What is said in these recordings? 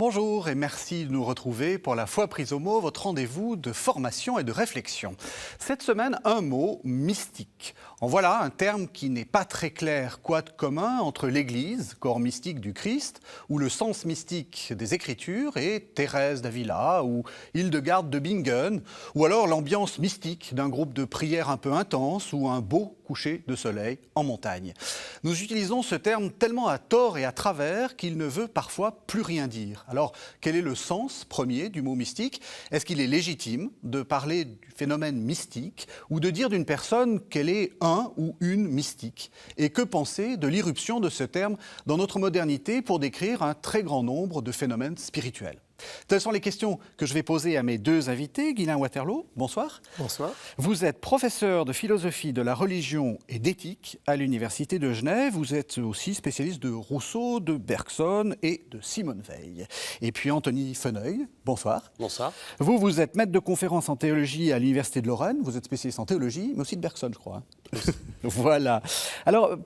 Bonjour et merci de nous retrouver pour la Foi prise au mot, votre rendez-vous de formation et de réflexion. Cette semaine, un mot, mystique. En voilà un terme qui n'est pas très clair. Quoi de commun entre l'Église, corps mystique du Christ, ou le sens mystique des Écritures, et Thérèse d'Avila, ou Hildegarde de Bingen, ou alors l'ambiance mystique d'un groupe de prière un peu intense, ou un beau coucher de soleil en montagne. Nous utilisons ce terme tellement à tort et à travers qu'il ne veut parfois plus rien dire. Alors, quel est le sens premier du mot mystique ? Est-ce qu'il est légitime de parler du phénomène mystique ou de dire d'une personne qu'elle est un ou une mystique ? Et que penser de l'irruption de ce terme dans notre modernité pour décrire un très grand nombre de phénomènes spirituels ? Telles sont les questions que je vais poser à mes deux invités. Guylain Waterloo, bonsoir. Bonsoir. Vous êtes professeur de philosophie de la religion et d'éthique à l'Université de Genève. Vous êtes aussi spécialiste de Rousseau, de Bergson et de Simone Veil. Et puis Anthony Feneuil, bonsoir. Bonsoir. Vous êtes maître de conférence en théologie à l'Université de Lorraine. Vous êtes spécialiste en théologie, mais aussi de Bergson, je crois. Voilà. Alors,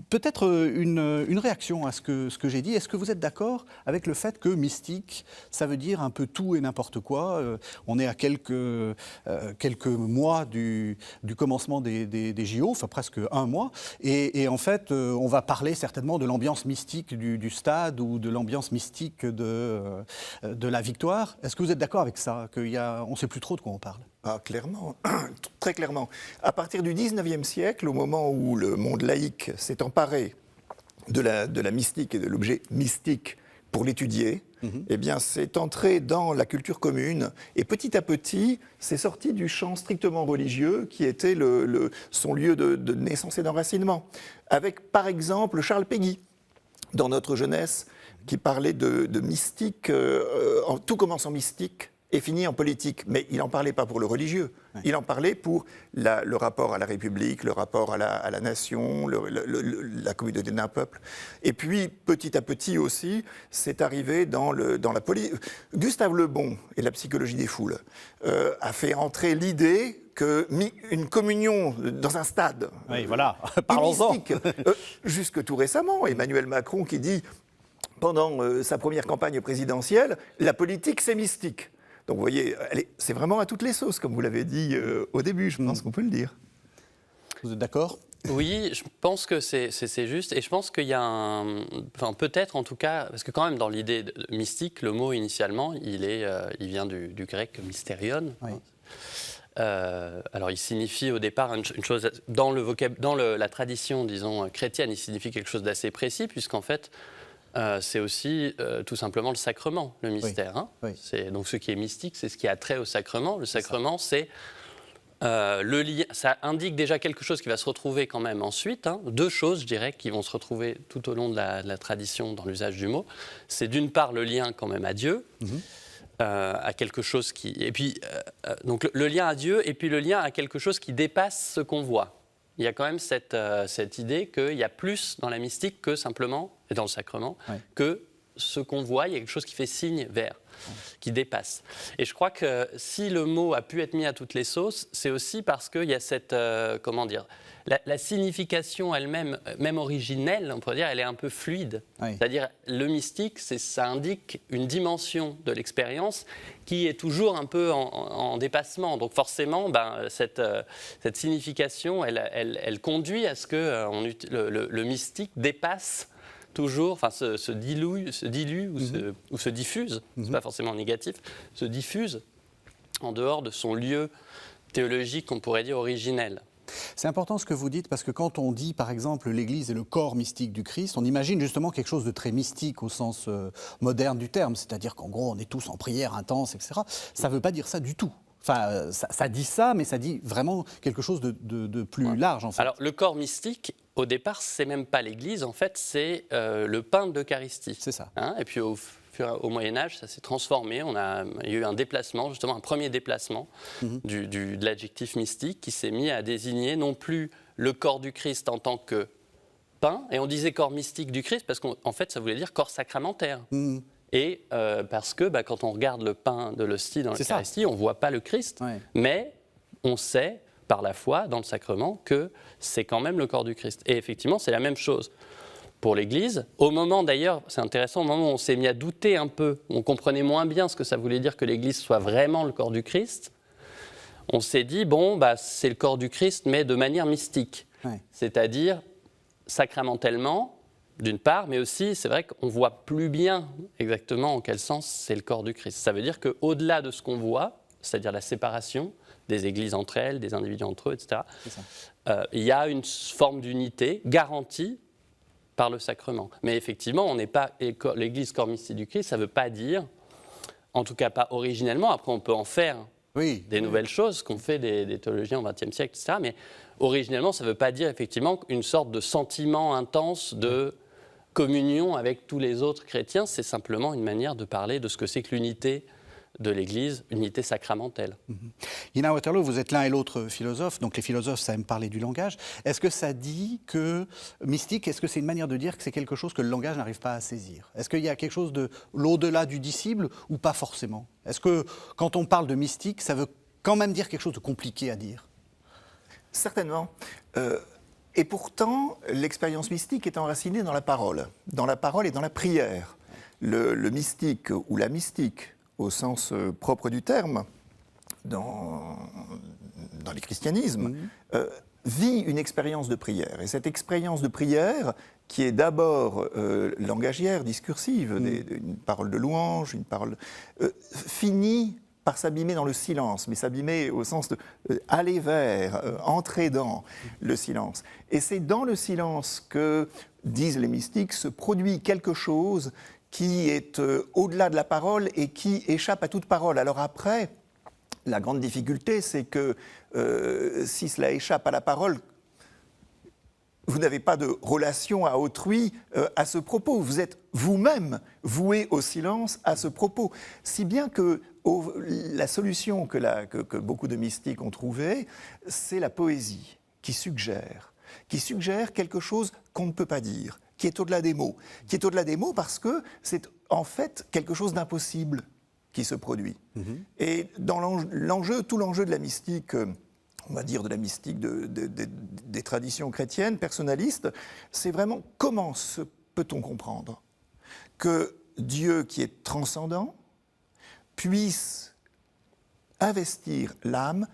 peut-être une réaction à ce que j'ai dit. Est-ce que vous êtes d'accord avec le fait que mystique, ça veut dire un peu tout et n'importe quoi. On est à quelques mois du commencement des JO, enfin presque un mois. Et en fait, on va parler certainement de l'ambiance mystique du stade ou de l'ambiance mystique de la victoire. Est-ce que vous êtes d'accord avec ça, on ne sait plus trop de quoi on parle ? Ah, clairement, très clairement. À partir du 19e siècle, au moment où le monde laïque s'est emparé de la mystique et de l'objet mystique pour l'étudier, eh bien, c'est entré dans la culture commune et petit à petit, c'est sorti du champ strictement religieux qui était son lieu de naissance et d'enracinement. Avec, par exemple, Charles Péguy, dans notre jeunesse, qui parlait de mystique, tout commence en mystique et finit en politique. Mais il n'en parlait pas pour le religieux, il en parlait pour le rapport à la République, le rapport à la nation, la communauté d'un peuple. Et puis, petit à petit aussi, c'est arrivé dans la politique. Gustave Le Bon et la psychologie des foules a fait entrer l'idée qu'une communion dans un stade, oui, voilà. Parlons-en. mystique, jusque tout récemment, Emmanuel Macron qui dit, pendant sa première campagne présidentielle, la politique c'est mystique. Donc vous voyez, c'est vraiment à toutes les sauces, comme vous l'avez dit au début, je pense qu'on peut le dire. Vous êtes d'accord ? Oui, je pense que c'est juste, et je pense qu'il y a peut-être en tout cas, parce que quand même dans l'idée mystique, le mot initialement, il vient du grec mystérion. Oui. Alors il signifie au départ une chose, dans la tradition, disons, chrétienne, il signifie quelque chose d'assez précis, puisqu'en fait, c'est aussi tout simplement le sacrement, le mystère. Oui. Oui. Donc ce qui est mystique, c'est ce qui a trait au sacrement. Le sacrement, c'est le lien. Ça indique déjà quelque chose qui va se retrouver quand même ensuite. Deux choses, je dirais, qui vont se retrouver tout au long de la tradition dans l'usage du mot. C'est d'une part le lien quand même à Dieu. À quelque chose qui... Et puis, donc le lien à Dieu et puis le lien à quelque chose qui dépasse ce qu'on voit. Il y a quand même cette idée qu'il y a plus dans la mystique que simplement, et dans le sacrement, que ce qu'on voit, il y a quelque chose qui fait signe vers, qui dépasse. Et je crois que si le mot a pu être mis à toutes les sauces, c'est aussi parce qu'il y a cette, comment dire, la signification elle-même, même originelle, on pourrait dire, elle est un peu fluide. Oui. C'est-à-dire, le mystique, ça indique une dimension de l'expérience qui est toujours un peu en dépassement. Donc forcément, cette signification, elle conduit à ce que le mystique dépasse toujours, enfin se dilue ou se diffuse, c'est pas forcément négatif, se diffuse en dehors de son lieu théologique, on pourrait dire originel. C'est important ce que vous dites, parce que quand on dit, par exemple, l'Église est le corps mystique du Christ, on imagine justement quelque chose de très mystique au sens moderne du terme, c'est-à-dire qu'en gros, on est tous en prière intense, etc. Ça ne veut pas dire ça du tout. Enfin, ça dit ça, mais ça dit vraiment quelque chose de plus large, en fait. Alors, le corps mystique, au départ, c'est même pas l'Église, en fait, c'est le pain de l'Eucharistie. C'est ça. Et puis, au Moyen-Âge, ça s'est transformé. Il y a eu un déplacement, justement un premier déplacement de l'adjectif mystique qui s'est mis à désigner non plus le corps du Christ en tant que pain, et on disait corps mystique du Christ parce qu'en fait, ça voulait dire corps sacramentaire. Et parce que quand on regarde le pain de l'hostie dans l'Eucharistie, on ne voit pas le Christ, mais on sait par la foi dans le sacrement que c'est quand même le corps du Christ. Et effectivement, c'est la même chose pour l'Église. Au moment d'ailleurs, c'est intéressant, au moment où on s'est mis à douter un peu, on comprenait moins bien ce que ça voulait dire que l'Église soit vraiment le corps du Christ, on s'est dit, c'est le corps du Christ, mais de manière mystique. Ouais. C'est-à-dire sacramentellement, d'une part, mais aussi, c'est vrai qu'on ne voit plus bien exactement en quel sens c'est le corps du Christ. Ça veut dire qu'au-delà de ce qu'on voit, c'est-à-dire la séparation des églises entre elles, des individus entre eux, etc., il y a une forme d'unité garantie par le sacrement. Mais effectivement, on n'est pas l'Église corps mystique du Christ, ça ne veut pas dire, en tout cas pas originellement, après on peut en faire des nouvelles choses qu'ont fait des théologiens au XXe siècle, etc., mais originellement, ça ne veut pas dire effectivement une sorte de sentiment intense de communion avec tous les autres chrétiens, c'est simplement une manière de parler de ce que c'est que l'unité de l'Église, unité sacramentelle. Guilain Waterloo, vous êtes l'un et l'autre philosophe, donc les philosophes, ça aime parler du langage. Est-ce que ça dit que mystique, est-ce que c'est une manière de dire que c'est quelque chose que le langage n'arrive pas à saisir? Est-ce qu'il y a quelque chose de l'au-delà du disciple ou pas forcément? Est-ce que quand on parle de mystique, ça veut quand même dire quelque chose de compliqué à dire? Certainement. Et pourtant, l'expérience mystique est enracinée dans la parole et dans la prière. Le mystique ou la mystique, au sens propre du terme, dans les christianismes, vit une expérience de prière. Et cette expérience de prière, qui est d'abord langagière, discursive, une parole de louange, une parole, finit par s'abîmer dans le silence, mais s'abîmer au sens de aller vers, entrer dans le silence. Et c'est dans le silence que, disent les mystiques, se produit quelque chose qui est au-delà de la parole et qui échappe à toute parole. Alors après, la grande difficulté, c'est que si cela échappe à la parole, vous n'avez pas de relation à autrui à ce propos. Vous êtes vous-même voué au silence à ce propos. Si bien que la solution que beaucoup de mystiques ont trouvée, c'est la poésie qui suggère quelque chose qu'on ne peut pas dire, qui est au-delà des mots. Qui est au-delà des mots parce que c'est en fait quelque chose d'impossible qui se produit. Et dans tout l'enjeu de la mystique, on va dire de la mystique des traditions chrétiennes, personnalistes, c'est vraiment comment peut-on comprendre que Dieu qui est transcendant puisse investir l'âme,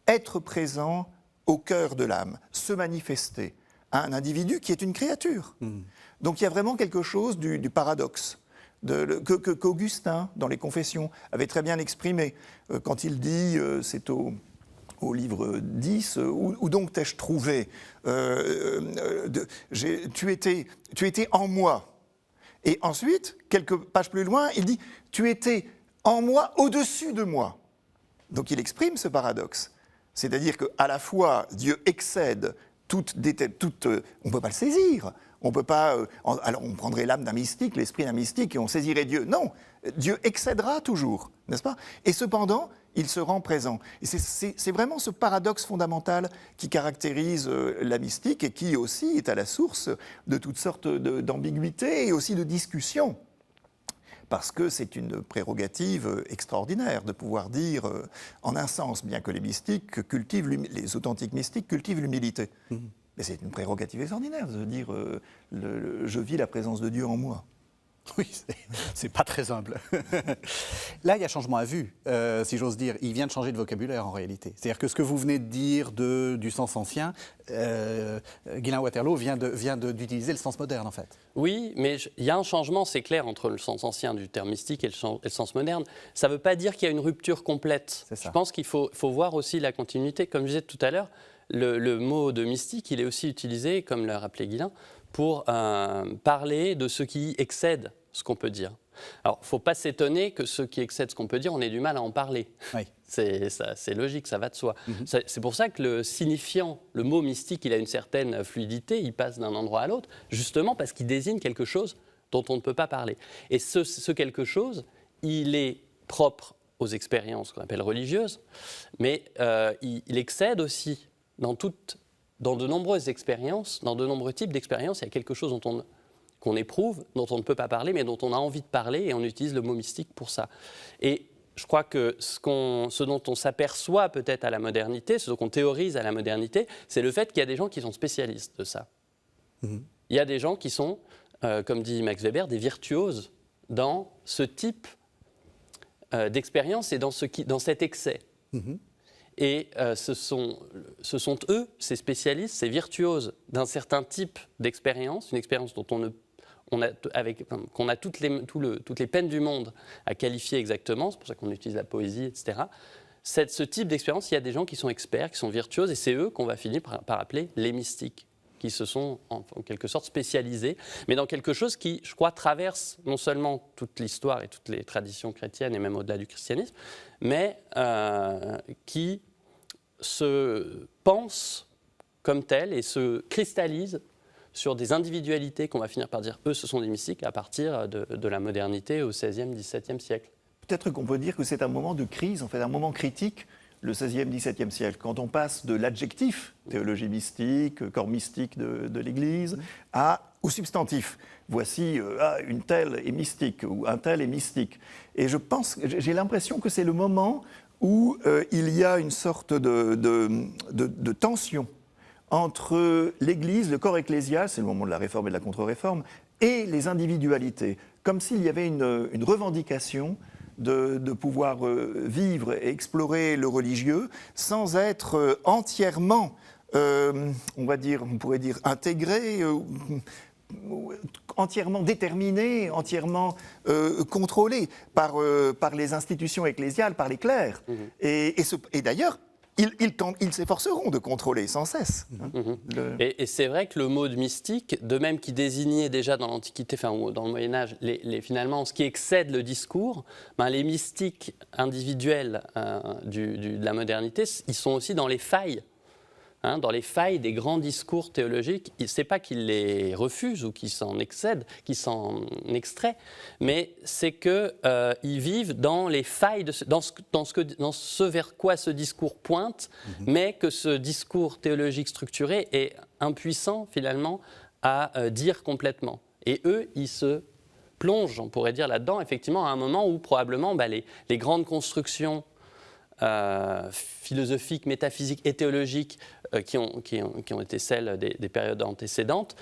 être présent au cœur de l'âme, se manifester à un individu qui est une créature. Donc il y a vraiment quelque chose du paradoxe qu'Augustin, dans les Confessions, avait très bien exprimé quand il dit, c'est au livre 10, où donc t'ai-je trouvé tu étais en moi. Et ensuite, quelques pages plus loin, il dit, tu étais en moi, au-dessus de moi. Donc il exprime ce paradoxe. C'est-à-dire qu'à la fois, Dieu excède on ne peut pas le saisir. On peut pas. Alors on prendrait l'âme d'un mystique, l'esprit d'un mystique, et on saisirait Dieu. Non, Dieu excédera toujours, n'est-ce pas? Et cependant, il se rend présent. Et c'est vraiment ce paradoxe fondamental qui caractérise la mystique et qui aussi est à la source de toutes sortes d'ambiguïtés et aussi de discussions. Parce que c'est une prérogative extraordinaire de pouvoir dire, en un sens, bien que les authentiques mystiques cultivent l'humilité. Mais c'est une prérogative extraordinaire de dire je vis la présence de Dieu en moi. Oui, c'est pas très humble. Là, il y a changement à vue, si j'ose dire. Il vient de changer de vocabulaire en réalité. C'est-à-dire que ce que vous venez de dire du sens ancien, Guilain Waterloo vient d'utiliser le sens moderne en fait. Oui, mais il y a un changement, c'est clair, entre le sens ancien du terme mystique et le sens moderne. Ça ne veut pas dire qu'il y a une rupture complète. Je pense qu'il faut voir aussi la continuité. Comme je disais tout à l'heure, le mot de mystique, il est aussi utilisé, comme l'a rappelé Guilain, pour parler de ce qui excède ce qu'on peut dire. Alors, il ne faut pas s'étonner que ce qui excède ce qu'on peut dire, on ait du mal à en parler. Oui. C'est logique, ça va de soi. C'est pour ça que le signifiant, le mot mystique, il a une certaine fluidité, il passe d'un endroit à l'autre, justement parce qu'il désigne quelque chose dont on ne peut pas parler. Et ce quelque chose, il est propre aux expériences qu'on appelle religieuses, mais il excède aussi dans de nombreuses expériences, dans de nombreux types d'expériences, il y a quelque chose qu'on éprouve, dont on ne peut pas parler, mais dont on a envie de parler, et on utilise le mot mystique pour ça. Et je crois que ce dont on s'aperçoit peut-être à la modernité, ce qu'on théorise à la modernité, c'est le fait qu'il y a des gens qui sont spécialistes de ça. Il y a des gens qui sont comme dit Max Weber, des virtuoses dans ce type d'expérience et dans cet excès. Et ce sont eux, ces spécialistes, ces virtuoses d'un certain type d'expérience, une expérience dont qu'on a toutes les peines du monde à qualifier exactement, c'est pour ça qu'on utilise la poésie, etc. Ce type d'expérience, il y a des gens qui sont experts, qui sont virtuoses, et c'est eux qu'on va finir par appeler les mystiques, qui se sont en quelque sorte spécialisés, mais dans quelque chose qui, je crois, traverse non seulement toute l'histoire et toutes les traditions chrétiennes, et même au-delà du christianisme, mais qui se pense comme tel et se cristallise sur des individualités qu'on va finir par dire, eux, ce sont des mystiques, à partir de la modernité au XVIe, XVIIe siècle. Peut-être qu'on peut dire que c'est un moment de crise, en fait, un moment critique, le XVIe, XVIIe siècle, quand on passe de l'adjectif, théologie mystique, corps mystique de l'Église, au substantif. Voici, une telle est mystique, ou un tel est mystique. Et j'ai l'impression que c'est le moment où il y a une sorte de tension entre l'Église, le corps ecclésial, c'est le moment de la réforme et de la contre-réforme, et les individualités, comme s'il y avait une revendication de pouvoir vivre et explorer le religieux sans être entièrement, on pourrait dire intégré, entièrement déterminé, entièrement contrôlé par les institutions ecclésiales, par les clercs. Et d'ailleurs, ils s'efforceront de contrôler sans cesse. Et c'est vrai que le mot de mystique, de même qui désignait déjà dans l'Antiquité, enfin dans le Moyen-Âge, finalement ce qui excède le discours, les mystiques individuels de la modernité, ils sont aussi dans les failles. Dans les failles des grands discours théologiques, ce n'est pas qu'ils les refusent ou qu'ils s'en excèdent, qu'ils s'en extraient, mais c'est qu'ils vivent dans les failles, dans ce vers quoi ce discours pointe, mais que ce discours théologique structuré est impuissant finalement à dire complètement. Et eux, ils se plongent, on pourrait dire là-dedans, effectivement, à un moment où probablement les grandes constructions philosophiques, métaphysiques et théologiques qui ont été celles des périodes antécédentes,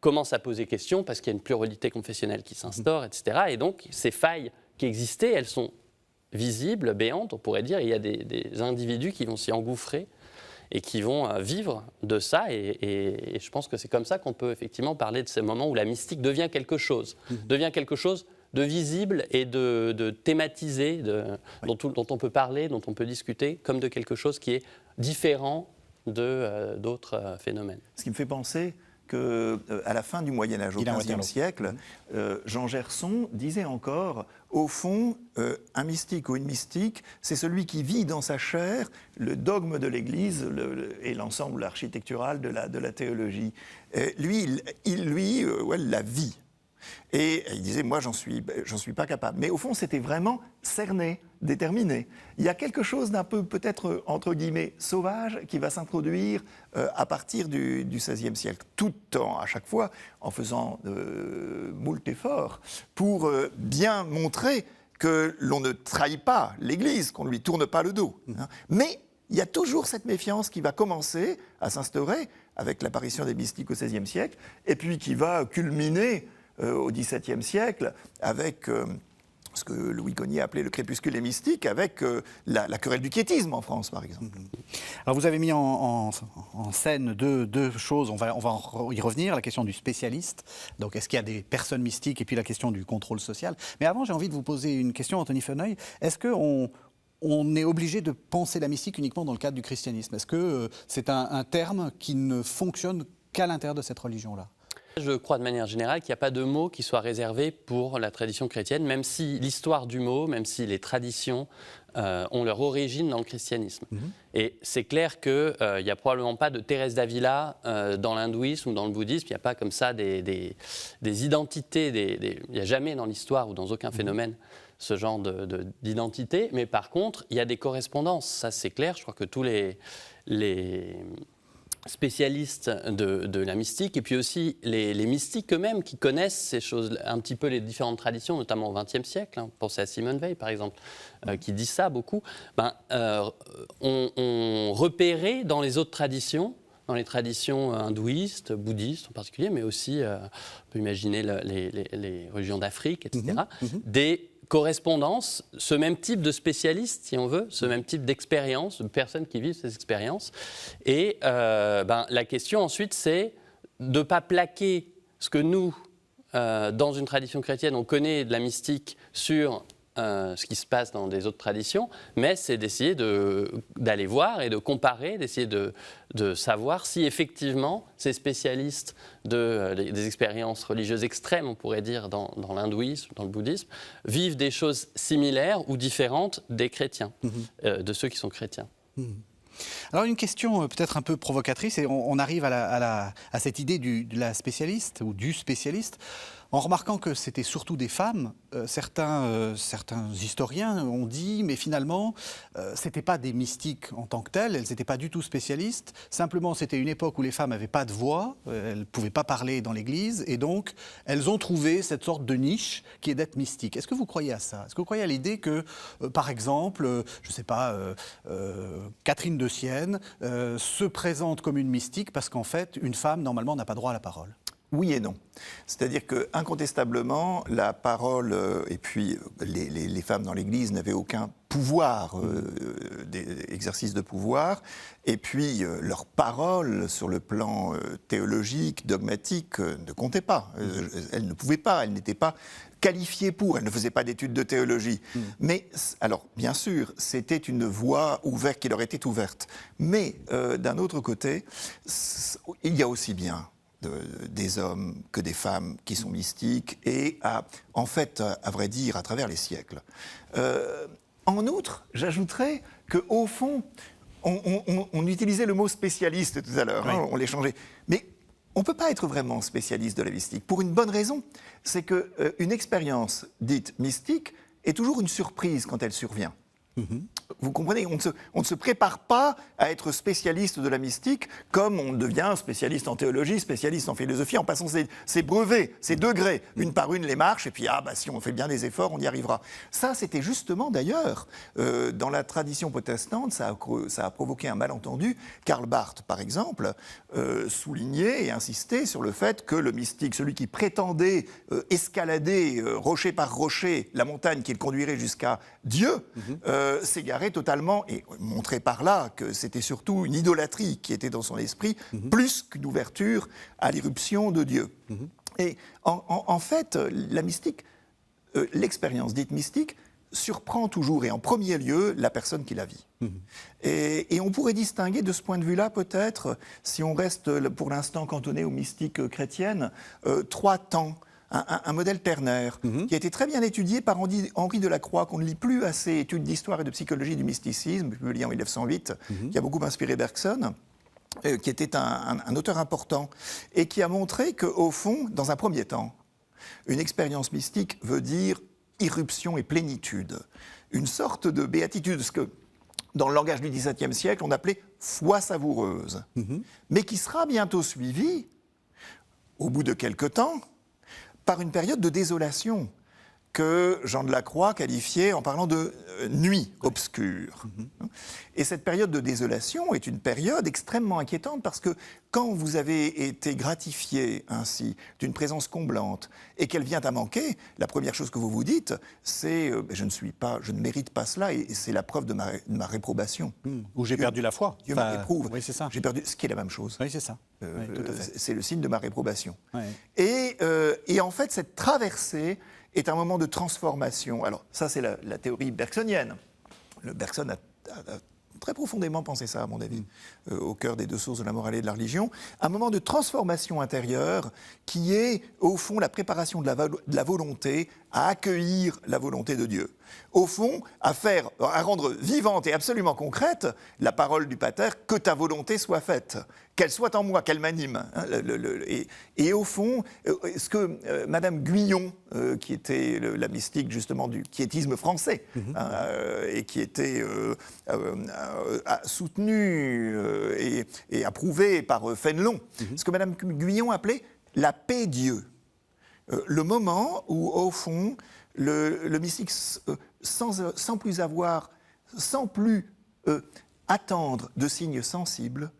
commencent à poser question parce qu'il y a une pluralité confessionnelle qui s'instaure, etc. Et donc, ces failles qui existaient, elles sont visibles, béantes, on pourrait dire. Il y a des individus qui vont s'y engouffrer et qui vont vivre de ça. Et je pense que c'est comme ça qu'on peut effectivement parler de ces moments où la mystique devient quelque chose, de visible et de thématisé, dont on peut parler, dont on peut discuter, comme de quelque chose qui est différent d'autres phénomènes. Ce qui me fait penser qu'à la fin du Moyen-Âge, au XVe siècle, Jean Gerson disait encore, au fond, un mystique ou une mystique, c'est celui qui vit dans sa chair le dogme de l'Église et l'ensemble architectural de la théologie. Lui, la vit. Et il disait, moi, j'en suis pas capable. Mais au fond, c'était vraiment cerné, déterminé. Il y a quelque chose d'un peu, peut-être, entre guillemets, sauvage, qui va s'introduire à partir du XVIe siècle, tout à chaque fois, en faisant moult efforts pour bien montrer que l'on ne trahit pas l'Église, qu'on ne lui tourne pas le dos. Mais il y a toujours cette méfiance qui va commencer à s'instaurer avec l'apparition des mystiques au XVIe siècle, et puis qui va culminer au XVIIe siècle, avec ce que Louis Cogniet appelait le crépuscule des mystiques, avec la querelle du quiétisme en France, par exemple. Alors vous avez mis en scène deux choses, on va y revenir, la question du spécialiste, donc est-ce qu'il y a des personnes mystiques, et puis la question du contrôle social. Mais avant, j'ai envie de vous poser une question, Anthony Feneuil. Est-ce qu'on est obligé de penser la mystique uniquement dans le cadre du christianisme? Est-ce que c'est un terme qui ne fonctionne qu'à l'intérieur de cette religion-là? Je crois de manière générale qu'il n'y a pas de mot qui soit réservé pour la tradition chrétienne, même si l'histoire du mot, même si les traditions ont leur origine dans le christianisme. Et c'est clair qu'il n'y a probablement pas de Thérèse d'Avila dans l'hindouisme ou dans le bouddhisme. Il n'y a pas comme ça des identités, il n'y a jamais dans l'histoire ou dans aucun phénomène ce genre d'identité. Mais par contre, il y a des correspondances, ça c'est clair. Je crois que tous les spécialistes de la mystique, et puis aussi les mystiques eux-mêmes qui connaissent ces choses, un petit peu les différentes traditions, notamment au XXe siècle. Pensez à Simone Weil, par exemple, qui dit ça beaucoup. On repérait dans les autres traditions dans les traditions hindouistes, bouddhistes en particulier, mais aussi, on peut imaginer les religions d'Afrique, etc., des correspondances, ce même type de spécialistes, si on veut, ce même type d'expérience, de personnes qui vivent ces expériences. Et la question ensuite, c'est de ne pas plaquer ce que nous, dans une tradition chrétienne, on connaît de la mystique sur ce qui se passe dans des autres traditions, mais c'est d'essayer d'aller voir et de comparer, d'essayer de savoir si effectivement ces spécialistes des expériences religieuses extrêmes, on pourrait dire, dans l'hindouisme, dans le bouddhisme, vivent des choses similaires ou différentes des chrétiens, de ceux qui sont chrétiens. Alors une question peut-être un peu provocatrice, et on arrive à cette idée de la spécialiste ou du spécialiste, en remarquant que c'était surtout des femmes. Certains historiens ont dit, mais finalement, c'était pas des mystiques en tant que telles, elles n'étaient pas du tout spécialistes, simplement c'était une époque où les femmes n'avaient pas de voix, elles ne pouvaient pas parler dans l'église, et donc elles ont trouvé cette sorte de niche qui est d'être mystique. Est-ce que vous croyez à ça? Est-ce que vous croyez à l'idée que, par exemple, je ne sais pas, Catherine de Sienne se présente comme une mystique parce qu'en fait, une femme, normalement, n'a pas droit à la parole? Oui et non. C'est-à-dire que incontestablement, la parole et puis les femmes dans l'Église n'avaient aucun pouvoir, exercice de pouvoir, et puis leur parole sur le plan théologique, dogmatique, ne comptait pas. Elles ne pouvaient pas, elles n'étaient pas qualifiées pour, elles ne faisaient pas d'études de théologie. Mais, alors, bien sûr, c'était une voie ouverte qui leur était ouverte. Mais, d'un autre côté, il y a aussi bien des hommes que des femmes qui sont mystiques, et en fait, à vrai dire, à travers les siècles. En outre, j'ajouterais qu'au fond, on utilisait le mot spécialiste tout à l'heure, on l'échangeait, mais on ne peut pas être vraiment spécialiste de la mystique, pour une bonne raison, c'est qu'une expérience dite mystique est toujours une surprise quand elle survient. Vous comprenez, on ne se prépare pas à être spécialiste de la mystique comme on devient spécialiste en théologie, spécialiste en philosophie, en passant ses brevets, ses degrés, une par une les marches, et puis si on fait bien des efforts, on y arrivera. Ça, c'était justement d'ailleurs, dans la tradition protestante, ça a provoqué un malentendu. Karl Barth, par exemple, soulignait et insistait sur le fait que le mystique, celui qui prétendait escalader rocher par rocher la montagne qui le conduirait jusqu'à Dieu, s'égarait totalement et montrait par là que c'était surtout une idolâtrie qui était dans son esprit, plus qu'une ouverture à l'irruption de Dieu. Et en fait, la mystique, l'expérience dite mystique, surprend toujours et en premier lieu la personne qui la vit. Et on pourrait distinguer de ce point de vue-là peut-être, si on reste pour l'instant cantonné aux mystiques chrétiennes, 3 temps. Un modèle ternaire qui a été très bien étudié par Henri Delacroix, qu'on ne lit plus assez, études d'histoire et de psychologie du mysticisme, publié en 1908, qui a beaucoup inspiré Bergson, qui était un auteur important, et qui a montré qu'au fond, dans un premier temps, une expérience mystique veut dire irruption et plénitude, une sorte de béatitude, ce que dans le langage du XVIIe siècle, on appelait foi savoureuse, mais qui sera bientôt suivie, au bout de quelque temps, par une période de désolation que Jean de la Croix qualifiait en parlant de nuit obscure. Et cette période de désolation est une période extrêmement inquiétante parce que quand vous avez été gratifié ainsi d'une présence comblante et qu'elle vient à manquer, la première chose que vous vous dites, c'est je ne mérite pas cela et c'est la preuve de ma réprobation. Ou j'ai perdu la foi. Dieu me réprouve. Oui, c'est ça. J'ai perdu, ce qui est la même chose. Oui, c'est ça. Oui, tout à fait. C'est le signe de ma réprobation. Ouais. Et en fait, cette traversée est un moment de transformation. Alors, ça, c'est la théorie bergsonienne. Bergson a très profondément pensé ça, à mon avis, au cœur des 2 sources de la morale et de la religion. Un moment de transformation intérieure qui est, au fond, la préparation de la volonté à accueillir la volonté de Dieu. Au fond, à rendre vivante et absolument concrète la parole du Pater, que ta volonté soit faite, qu'elle soit en moi, qu'elle m'anime. Et au fond, ce que Madame Guyon, qui était la mystique justement du quiétisme français, et qui était soutenue et approuvée par Fénelon, ce que Madame Guyon appelait la paix Dieu. Le moment où, au fond, le mystique, sans plus attendre de signes sensibles,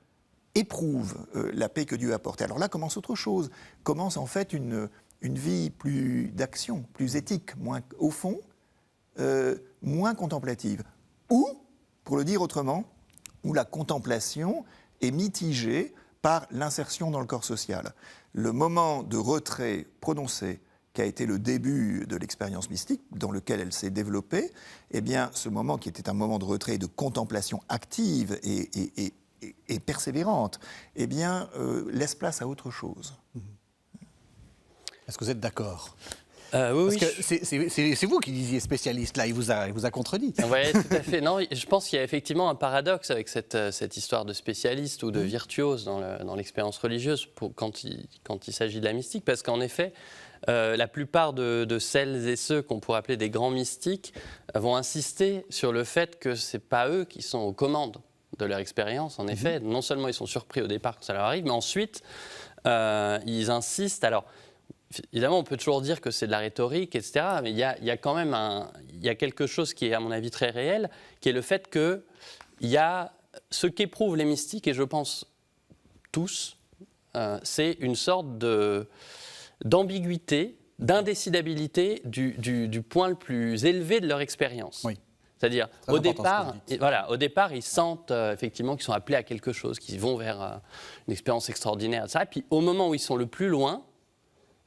éprouve la paix que Dieu apporte. Alors là commence autre chose, commence en fait une vie plus d'action, plus éthique, moins au fond, moins contemplative. Ou, pour le dire autrement, où la contemplation est mitigée par l'insertion dans le corps social. Le moment de retrait prononcé qui a été le début de l'expérience mystique, dans lequel elle s'est développée, eh bien, ce moment qui était un moment de retrait et de contemplation active et persévérante, eh bien, laisse place à autre chose. Est-ce que vous êtes d'accord ? Oui, Parce oui, que c'est vous qui disiez spécialiste, là, il vous a contredit. Oui, tout à fait. Non, je pense qu'il y a effectivement un paradoxe avec cette histoire de spécialiste ou de virtuose dans l'expérience religieuse quand il s'agit de la mystique, parce qu'en effet, la plupart de celles et ceux qu'on pourrait appeler des grands mystiques vont insister sur le fait que ce n'est pas eux qui sont aux commandes de leur expérience. En effet, non seulement ils sont surpris au départ quand ça leur arrive, mais ensuite, ils insistent. Alors, évidemment, on peut toujours dire que c'est de la rhétorique, etc. Mais il y a quand même quelque chose qui est, à mon avis, très réel, qui est le fait qu'il y a ce qu'éprouvent les mystiques, et je pense tous, c'est une sorte d'ambiguïté, d'indécidabilité du point le plus élevé de leur expérience. Oui. C'est-à-dire, Très au important départ, ils sentent effectivement qu'ils sont appelés à quelque chose, qu'ils vont vers une expérience extraordinaire, etc. Et puis, au moment où ils sont le plus loin,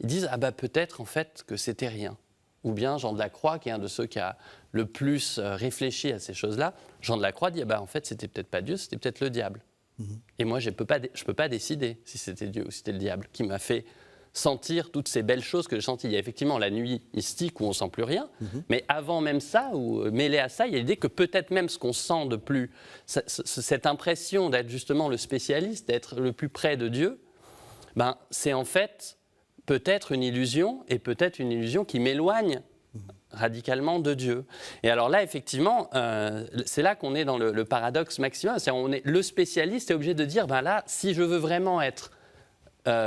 ils disent « Ah bah peut-être en fait que c'était rien ». Ou bien Jean de la Croix, qui est un de ceux qui a le plus réfléchi à ces choses-là, Jean de la Croix dit « Ah bah en fait c'était peut-être pas Dieu, c'était peut-être le diable ». Et moi je peux pas décider si c'était Dieu ou si c'était le diable qui m'a fait sentir toutes ces belles choses que j'ai senties. Il y a effectivement la nuit mystique où on sent plus rien, mais avant même ça, ou mêlé à ça, il y a l'idée que peut-être même ce qu'on sent de plus, cette impression d'être justement le spécialiste, d'être le plus près de Dieu, ben c'est en fait peut-être une illusion, et peut-être une illusion qui m'éloigne radicalement de Dieu. Et alors là, effectivement, c'est là qu'on est dans le paradoxe maximum. C'est-à-dire, le spécialiste est obligé de dire, ben là, si je veux vraiment être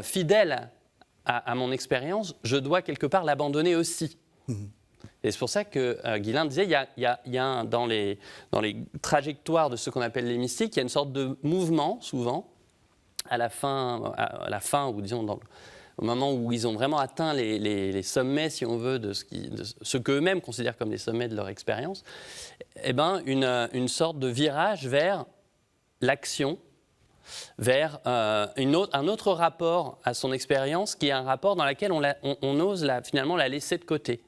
fidèle à mon expérience, je dois quelque part l'abandonner aussi. Et c'est pour ça que Guillain disait, il y a dans les trajectoires de ce qu'on appelle les mystiques, il y a une sorte de mouvement, souvent, à la fin ou disons au moment où ils ont vraiment atteint les sommets, si on veut, de ce qu'eux-mêmes considèrent comme les sommets de leur expérience, eh ben, une sorte de virage vers l'action, vers un autre rapport à son expérience, qui est un rapport dans lequel on ose finalement la laisser de côté.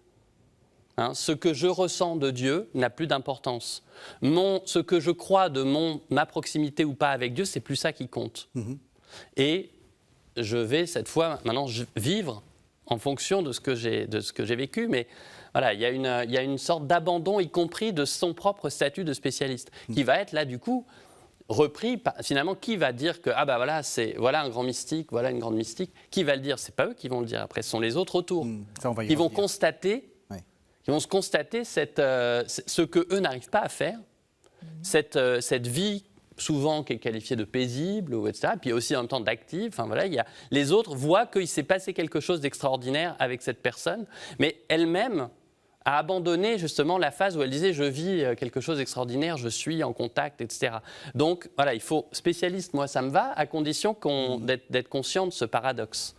Hein, ce que je ressens de Dieu n'a plus d'importance. Ce que je crois de ma proximité ou pas avec Dieu, c'est plus ça qui compte. Et je vais cette fois maintenant vivre en fonction de ce que j'ai vécu, mais voilà, il y a une sorte d'abandon, y compris de son propre statut de spécialiste, qui va être là du coup repris. Finalement, qui va dire que ah bah voilà un grand mystique, voilà une grande mystique? Qui va le dire? C'est pas eux qui vont le dire. Après, ce sont les autres autour qui vont constater, se constater ce que eux n'arrivent pas à faire, cette vie souvent qui est qualifiée de paisible, etc. Puis aussi en même temps d'active. Enfin, voilà, les autres voient qu'il s'est passé quelque chose d'extraordinaire avec cette personne, mais elle-même a abandonné justement la phase où elle disait « je vis quelque chose d'extraordinaire, je suis en contact, etc. » Donc voilà, il faut, spécialiste, moi ça me va, à condition d'être conscient de ce paradoxe.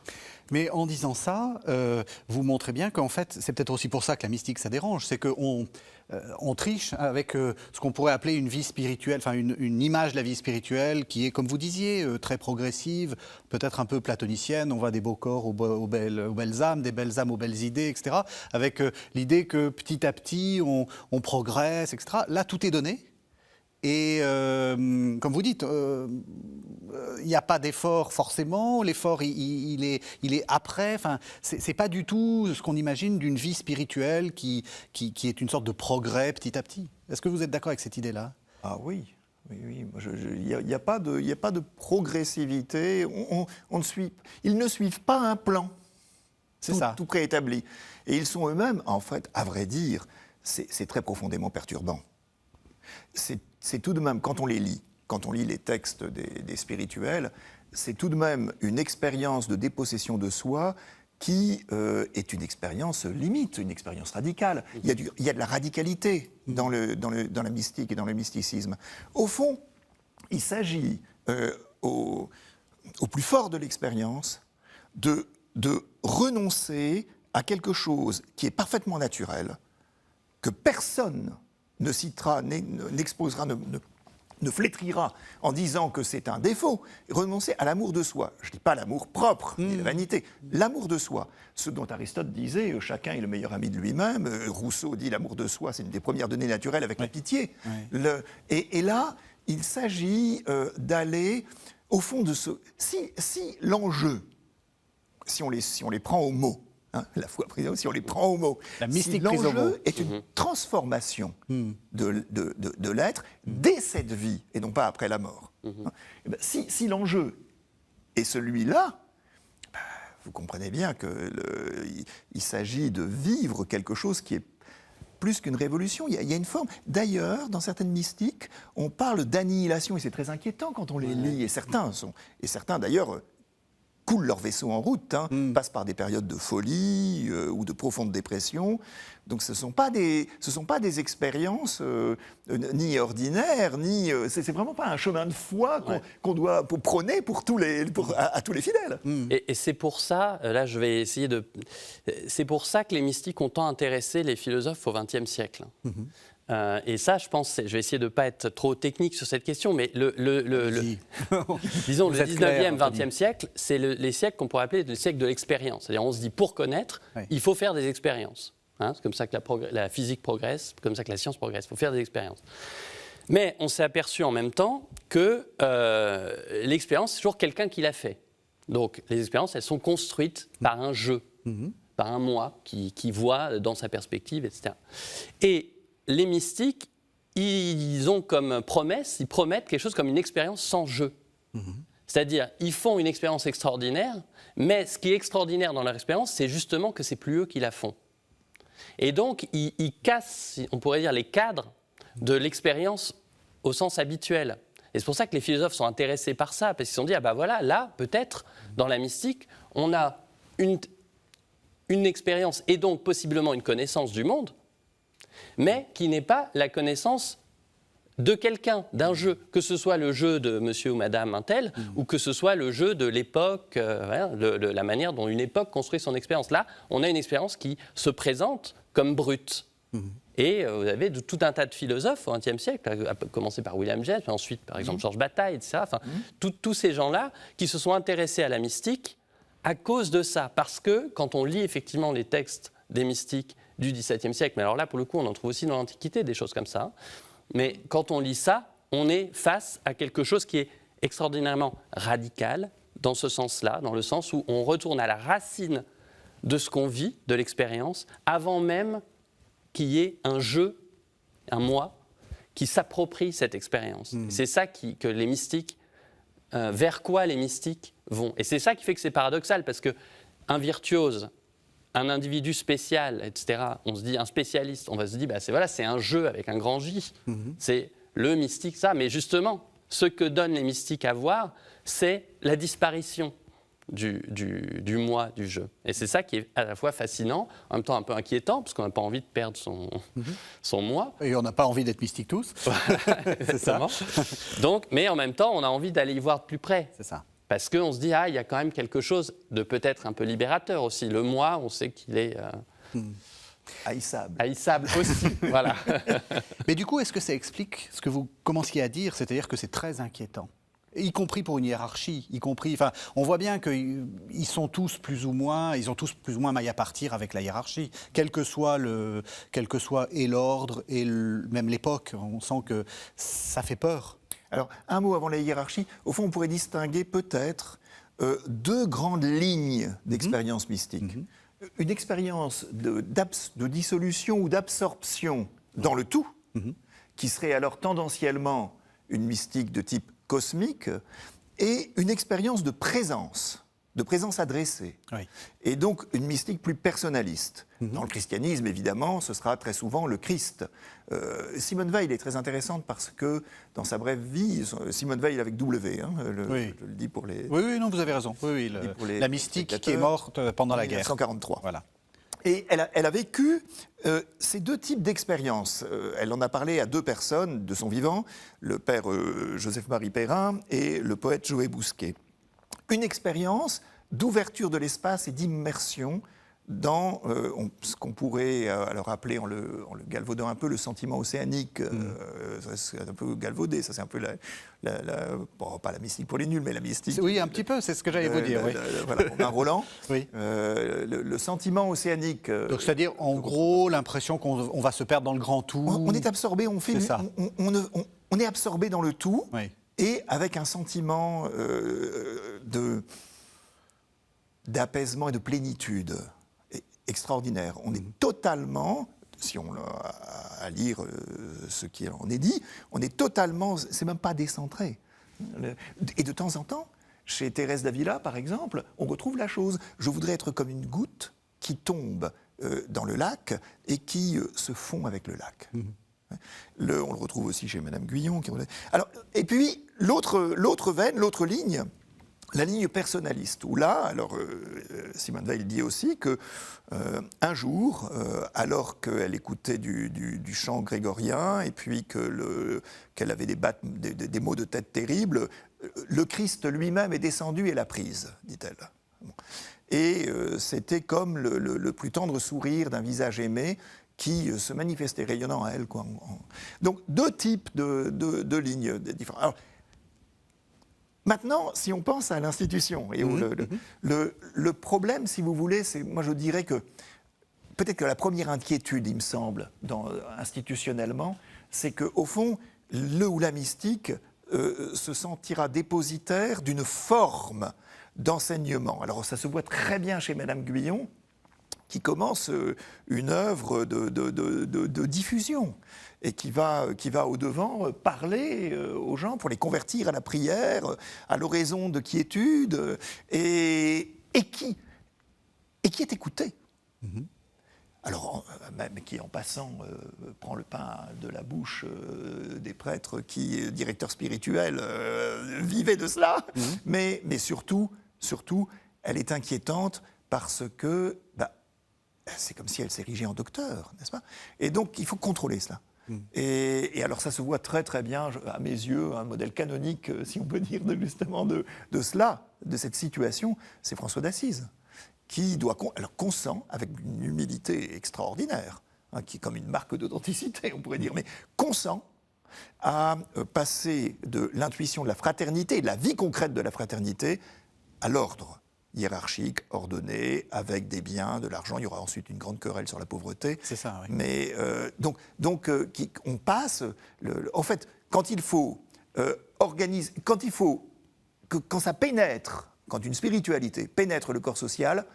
Mais en disant ça, vous montrez bien qu'en fait, c'est peut-être aussi pour ça que la mystique, ça dérange, c'est qu'on triche avec ce qu'on pourrait appeler une vie spirituelle, enfin une image de la vie spirituelle qui est, comme vous disiez, très progressive, peut-être un peu platonicienne. On va des beaux corps aux belles âmes, des belles âmes aux belles idées, etc. Avec l'idée que petit à petit, on progresse, etc. Là, tout est donné. Et comme vous dites, il n'y a pas d'effort forcément, l'effort il est après, enfin, c'est pas du tout ce qu'on imagine d'une vie spirituelle qui est une sorte de progrès petit à petit. Est-ce que vous êtes d'accord avec cette idée-là? Ah oui. Oui. Il n'y a pas de progressivité, ils ne suivent pas un plan tout préétabli. Et ils sont eux-mêmes, en fait, à vrai dire, c'est très profondément perturbant. C'est tout de même, quand on lit les textes des spirituels, c'est tout de même une expérience de dépossession de soi qui est une expérience limite, une expérience radicale. Il y a de la radicalité dans la mystique et dans le mysticisme. Au fond, il s'agit, au plus fort de l'expérience de renoncer à quelque chose qui est parfaitement naturel, que personne ne citera, n'exposera, ne flétrira en disant que c'est un défaut, renoncer à l'amour de soi. Je ne dis pas l'amour propre, ni la vanité, l'amour de soi. Ce dont Aristote disait, chacun est le meilleur ami de lui-même. Rousseau dit l'amour de soi, c'est une des premières données naturelles avec la pitié. Et là, il s'agit d'aller au fond de ce... Si l'enjeu, si on les prend au mot, la foi prisonnière, si on les prend au mot, la mystique si l'enjeu est une transformation de l'être dès cette vie, et non pas après la mort. Si l'enjeu est celui-là, vous comprenez bien qu'il s'agit de vivre quelque chose qui est plus qu'une révolution. Il y a une forme... D'ailleurs, dans certaines mystiques, on parle d'annihilation, et c'est très inquiétant quand on les lit, et certains d'ailleurs... coulent leur vaisseau en route, passent par des périodes de folie ou de profonde dépression. Donc ce ne sont pas des expériences ni ordinaires, ni... c'est vraiment pas un chemin de foi qu'on doit prôner à tous les fidèles. Et c'est pour ça, là je vais essayer de... C'est pour ça que les mystiques ont tant intéressé les philosophes au XXe siècle. Et ça, je pense, je vais essayer de ne pas être trop technique sur cette question, mais disons le 19e, 20e siècle, c'est les siècles qu'on pourrait appeler les siècles de l'expérience. C'est-à-dire, on se dit, pour connaître, il faut faire des expériences. C'est comme ça que la physique progresse, comme ça que la science progresse. Il faut faire des expériences. Mais on s'est aperçu en même temps que l'expérience, c'est toujours quelqu'un qui l'a fait. Donc, les expériences, elles sont construites par un jeu, par un moi qui voit dans sa perspective, etc. Et les mystiques, ils ont comme promesse, ils promettent quelque chose comme une expérience sans jeu. C'est-à-dire, ils font une expérience extraordinaire, mais ce qui est extraordinaire dans leur expérience, c'est justement que c'est plus eux qui la font. Et donc, ils cassent, on pourrait dire, les cadres de l'expérience au sens habituel. Et c'est pour ça que les philosophes sont intéressés par ça, parce qu'ils se sont dit, ah ben voilà, là, peut-être, dans la mystique, on a une expérience et donc possiblement une connaissance du monde, mais qui n'est pas la connaissance de quelqu'un, d'un jeu, que ce soit le jeu de monsieur ou madame un tel, ou que ce soit le jeu de l'époque, la manière dont une époque construit son expérience. Là, on a une expérience qui se présente comme brute. Et vous avez tout un tas de philosophes au XXe siècle, à commencer par William James, mais ensuite, par exemple, Georges Bataille, etc. Enfin, tous ces gens-là qui se sont intéressés à la mystique à cause de ça. Parce que, quand on lit effectivement les textes des mystiques du XVIIe siècle, mais alors là, pour le coup, on en trouve aussi dans l'Antiquité, des choses comme ça. Mais quand on lit ça, on est face à quelque chose qui est extraordinairement radical, dans ce sens-là, dans le sens où on retourne à la racine de ce qu'on vit, de l'expérience, avant même qu'il y ait un jeu, un moi, qui s'approprie cette expérience. C'est ça que les mystiques, vers quoi les mystiques vont. Et c'est ça qui fait que c'est paradoxal, parce qu'un virtuose, un individu spécial, etc., on se dit un spécialiste, on va se dire, c'est un jeu avec un grand J. C'est le mystique, ça. Mais justement, ce que donnent les mystiques à voir, c'est la disparition du moi, du jeu. Et c'est ça qui est à la fois fascinant, en même temps un peu inquiétant, parce qu'on n'a pas envie de perdre son moi. Et on n'a pas envie d'être mystique tous. C'est ça. Donc, mais en même temps, on a envie d'aller y voir de plus près. C'est ça. Parce qu'on se dit, il y a quand même quelque chose de peut-être un peu libérateur aussi. Le moi, on sait qu'il est... Haïssable. Haïssable aussi, voilà. Mais du coup, est-ce que ça explique ce que vous commenciez à dire, c'est-à-dire que c'est très inquiétant, y compris pour une hiérarchie, on voit bien qu'ils sont tous plus ou moins, ils ont tous plus ou moins maille à partir avec la hiérarchie, quel que soit et l'ordre et même l'époque. On sent que ça fait peur. Alors, un mot avant la hiérarchie. Au fond, on pourrait distinguer peut-être deux grandes lignes d'expérience mystique. Une expérience de dissolution ou d'absorption dans le tout, qui serait alors tendanciellement une mystique de type cosmique, et une expérience de présence adressée. Oui. Et donc une mystique plus personnaliste. Dans le christianisme, évidemment, ce sera très souvent le Christ. Simone Weil est très intéressante parce que, dans sa brève vie, Simone Weil avec W, je le dis pour les... Oui, non, vous avez raison. La mystique qui est morte pendant la guerre. 1943. Voilà. Et elle a vécu ces deux types d'expériences. Elle en a parlé à deux personnes de son vivant, le père Joseph-Marie Perrin et le poète Joé Bousquet. Une expérience d'ouverture de l'espace et d'immersion dans ce qu'on pourrait alors appeler, en le galvaudant un peu, le sentiment océanique. C'est un peu galvaudé, ça c'est un peu bon, pas la mystique pour les nuls, mais la mystique. Oui, un petit peu, c'est ce que j'allais vous dire. Oui. Voilà, Romain Roland. Oui. Le sentiment océanique. Donc c'est-à-dire, en gros, l'impression qu'on va se perdre dans le grand tout. On est absorbé, on fait. Ça. On est absorbé dans le tout, Oui. et avec un sentiment d'apaisement et de plénitude extraordinaire. On est totalement, si on a à lire ce qui en est dit, on est totalement, c'est même pas décentré. Et de temps en temps, chez Thérèse d'Avila, par exemple, on retrouve la chose. Je voudrais être comme une goutte qui tombe dans le lac et qui se fond avec le lac. On le retrouve aussi chez Madame Guyon. Alors, et puis, l'autre veine, l'autre ligne, la ligne personnaliste, où là, alors Simone Weil dit aussi que un jour, alors qu'elle écoutait du chant grégorien et puis qu'elle avait des maux de tête terribles, le Christ lui-même est descendu et l'a prise, dit-elle. Et c'était comme le plus tendre sourire d'un visage aimé qui se manifestait rayonnant à elle. Quoi. Donc deux types de lignes différentes. Alors, maintenant, si on pense à l'institution, et le problème, si vous voulez, c'est, moi je dirais que peut-être que la première inquiétude, il me semble, institutionnellement, c'est qu'au fond, le ou la mystique se sentira dépositaire d'une forme d'enseignement. Alors ça se voit très bien chez Madame Guyon, qui commence une œuvre de diffusion et qui va au-devant parler aux gens pour les convertir à la prière, à l'oraison de quiétude, et qui est écouté. Alors, même qui, en passant, prend le pain de la bouche des prêtres qui, directeurs spirituels, vivaient de cela, mais surtout, elle est inquiétante parce que c'est comme si elle s'érigeait en docteur, n'est-ce pas? Et donc, il faut contrôler cela. Et alors, ça se voit très très bien, à mes yeux, un modèle canonique, si on peut dire, justement de cela, de cette situation, c'est François d'Assise, qui consent, avec une humilité extraordinaire, qui est comme une marque d'authenticité, on pourrait dire, mais consent à passer de l'intuition de la fraternité, de la vie concrète de la fraternité, à l'ordre hiérarchique, ordonné, avec des biens, de l'argent. Il y aura ensuite une grande querelle sur la pauvreté. C'est ça, oui. Mais on passe. En fait, quand il faut organiser, quand ça pénètre, quand une spiritualité pénètre le corps social,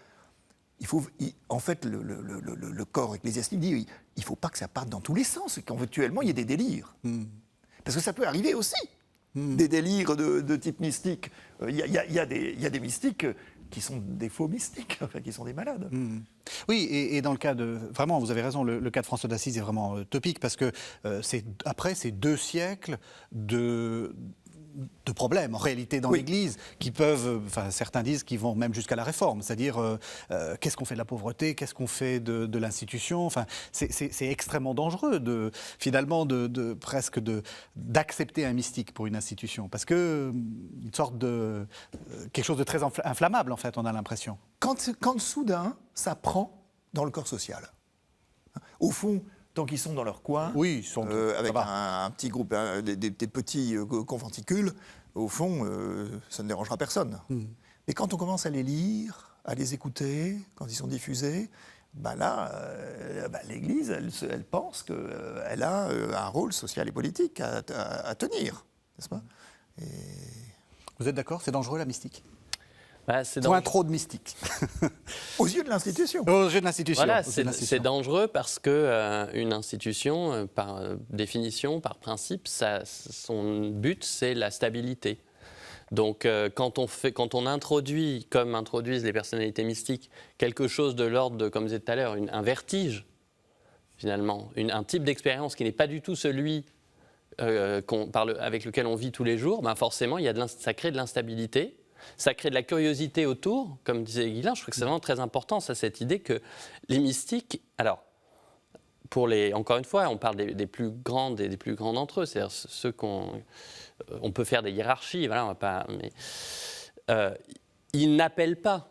en fait, le corps ecclésiastique dit il ne faut pas que ça parte dans tous les sens, qu'éventuellement il y ait des délires. Parce que ça peut arriver aussi. Des délires de type mystique. Il y a des mystiques qui sont des faux mystiques, enfin, qui sont des malades. Oui, et dans le cas de... Vraiment, vous avez raison, le cas de François d'Assise est vraiment topique, parce que après ces 2 siècles de problèmes, en réalité, dans l'Église, qui peuvent, certains disent qu'ils vont même jusqu'à la réforme, c'est-à-dire qu'est-ce qu'on fait de la pauvreté, qu'est-ce qu'on fait de l'institution, enfin, c'est extrêmement dangereux, finalement, presque d'accepter un mystique pour une institution, parce que une sorte de... quelque chose de très inflammable, en fait, on a l'impression. Quand soudain, ça prend dans le corps social. Au fond, tant qu'ils sont dans leur coin, oui, avec un petit groupe, des petits conventicules, au fond, ça ne dérangera personne. Mais quand on commence à les lire, à les écouter, quand ils sont diffusés, l'Église, elle pense qu'elle a un rôle social et politique à tenir, n'est-ce pas? Vous êtes d'accord? C'est dangereux, la mystique? Point trop de mystique. Aux yeux de l'institution. Aux yeux de l'institution. Voilà, c'est dangereux parce qu'une institution, par définition, par principe, son but, c'est la stabilité. Donc, quand on introduit, comme introduisent les personnalités mystiques, quelque chose de l'ordre de, comme je disais tout à l'heure, un vertige, finalement, un type d'expérience qui n'est pas du tout celui avec lequel on vit tous les jours, forcément, ça crée de l'instabilité. Ça crée de la curiosité autour, comme disait Guilain. Je trouve que c'est vraiment très important, ça, cette idée que les mystiques... Alors, encore une fois, on parle des plus grands d'entre eux, c'est-à-dire ceux on peut faire des hiérarchies, voilà, on va pas... Mais, ils n'appellent pas.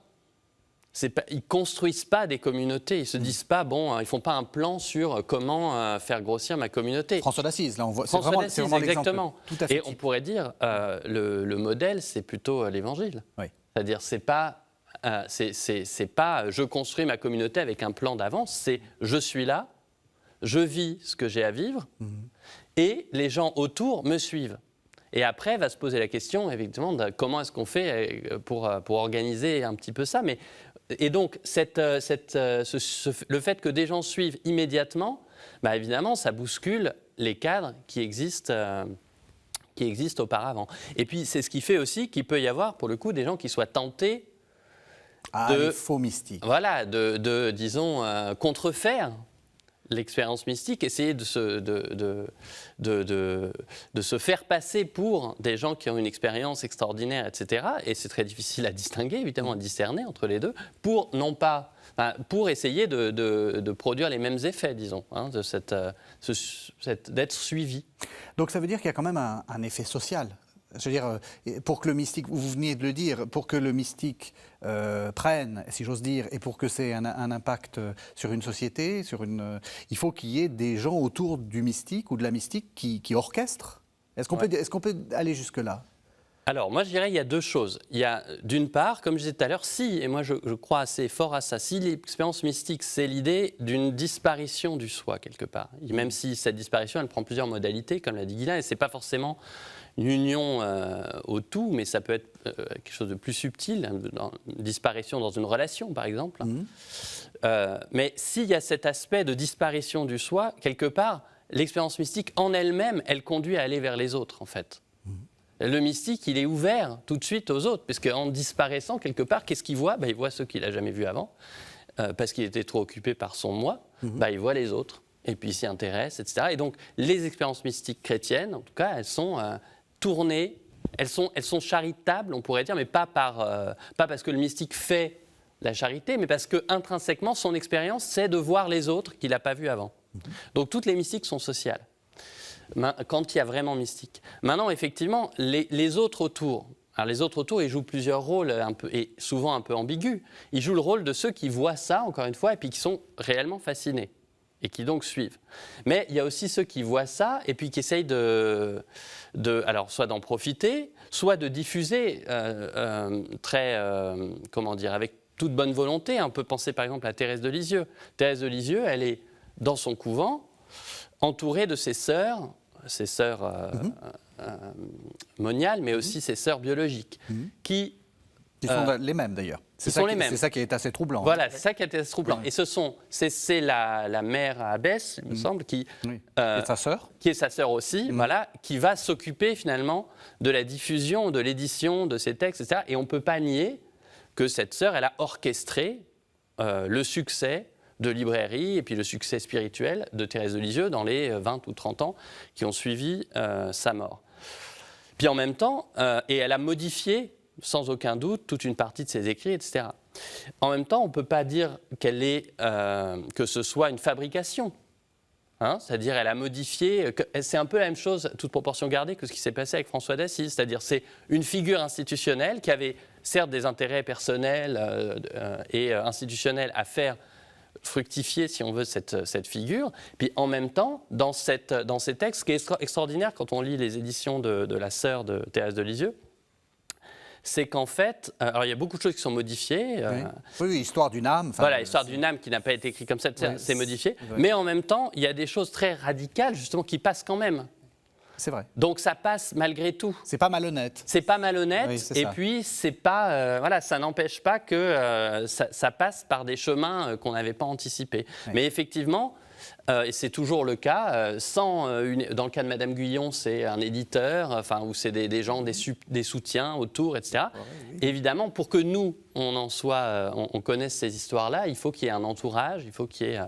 Ils construisent pas des communautés. Ils se disent pas, bon, ils font pas un plan sur comment faire grossir ma communauté. François d'Assise, là, on voit. François d'Assise, exactement. Tout à fait. Et on pourrait dire, le modèle, c'est plutôt l'Évangile. Oui. C'est-à-dire, c'est pas, je construis ma communauté avec un plan d'avance. C'est, je suis là, je vis ce que j'ai à vivre, et les gens autour me suivent. Et après, va se poser la question, effectivement, de comment est-ce qu'on fait pour organiser un petit peu ça. Et donc, le fait que des gens suivent immédiatement, bah, évidemment, ça bouscule les cadres qui existent auparavant. Et puis, c'est ce qui fait aussi qu'il peut y avoir, pour le coup, des gens qui soient tentés les faux mystiques. Voilà, disons, contrefaire l'expérience mystique, essayer de se faire passer pour des gens qui ont une expérience extraordinaire, etc. Et c'est très difficile à distinguer, évidemment, à discerner entre les deux, pour essayer de produire les mêmes effets, disons, hein, d'être suivi. Donc ça veut dire qu'il y a quand même un effet social. Je veux dire, pour que le mystique, vous veniez de le dire, pour que le mystique prenne, si j'ose dire, et pour que c'est un impact sur une société, il faut qu'il y ait des gens autour du mystique ou de la mystique qui orchestrent. Est-ce qu'on peut aller jusque-là ? Alors, moi, je dirais qu'il y a deux choses. Il y a, d'une part, comme je disais tout à l'heure, et moi je crois assez fort à ça, si l'expérience mystique, c'est l'idée d'une disparition du soi, quelque part. Et même si cette disparition, elle prend plusieurs modalités, comme l'a dit Guilain, et ce n'est pas forcément une union au tout, mais ça peut être quelque chose de plus subtil, une disparition dans une relation, par exemple. Mais s'il y a cet aspect de disparition du soi, quelque part, l'expérience mystique en elle-même, elle conduit à aller vers les autres, en fait. Le mystique, il est ouvert tout de suite aux autres, parce qu'en disparaissant, quelque part, qu'est-ce qu'il voit ? Il voit ceux qu'il n'a jamais vus avant, parce qu'il était trop occupé par son moi, il voit les autres, et puis il s'y intéresse, etc. Et donc, les expériences mystiques chrétiennes, en tout cas, elles sont tournées, elles sont charitables, on pourrait dire, mais pas parce que le mystique fait la charité, mais parce qu'intrinsèquement, son expérience, c'est de voir les autres qu'il n'a pas vus avant. Donc, toutes les mystiques sont sociales. Quand il y a vraiment mystique. Maintenant, effectivement, les autres autour, ils jouent plusieurs rôles, et souvent un peu ambigus. Ils jouent le rôle de ceux qui voient ça, encore une fois, et puis qui sont réellement fascinés, et qui donc suivent. Mais il y a aussi ceux qui voient ça, et puis qui essayent alors, soit d'en profiter, soit de diffuser avec toute bonne volonté. On peut penser par exemple à Thérèse de Lisieux. Thérèse de Lisieux, elle est dans son couvent, entourée de ses sœurs moniales, mais aussi ses sœurs biologiques, qui sont les mêmes d'ailleurs. Les mêmes. C'est ça qui est assez troublant. Voilà, c'est ça qui est assez troublant. Et c'est la mère abbesse, il me semble, qui est sa sœur. Qui est sa sœur aussi, voilà, qui va s'occuper finalement de la diffusion, de l'édition de ces textes, etc. Et on ne peut pas nier que cette sœur, elle a orchestré le succès de librairie et puis le succès spirituel de Thérèse de Lisieux dans les 20 ou 30 ans qui ont suivi sa mort. Puis en même temps, et elle a modifié sans aucun doute toute une partie de ses écrits, etc. En même temps, on ne peut pas dire que ce soit une fabrication. C'est-à-dire elle a modifié, c'est un peu la même chose, toute proportion gardée, que ce qui s'est passé avec François d'Assise. C'est-à-dire c'est une figure institutionnelle qui avait certes des intérêts personnels et institutionnels à faire fructifier, si on veut, cette figure. Puis en même temps, dans ces textes, ce qui est extraordinaire quand on lit les éditions de la sœur de Thérèse de Lisieux, c'est qu'en fait, alors il y a beaucoup de choses qui sont modifiées. Oui, histoire d'une âme. Voilà, histoire d'une âme qui n'a pas été écrite comme ça, c'est modifié. Mais en même temps, il y a des choses très radicales, justement, qui passent quand même. C'est vrai. Donc ça passe malgré tout. C'est pas malhonnête. C'est pas malhonnête, oui, et puis c'est pas, ça n'empêche pas que ça passe par des chemins qu'on n'avait pas anticipés. Oui. Mais effectivement, et c'est toujours le cas, dans le cas de Madame Guyon, c'est un éditeur, où c'est des gens, des soutiens autour, etc. Oui. Évidemment, pour que nous, on connaisse ces histoires-là, il faut qu'il y ait un entourage, il faut qu'il y ait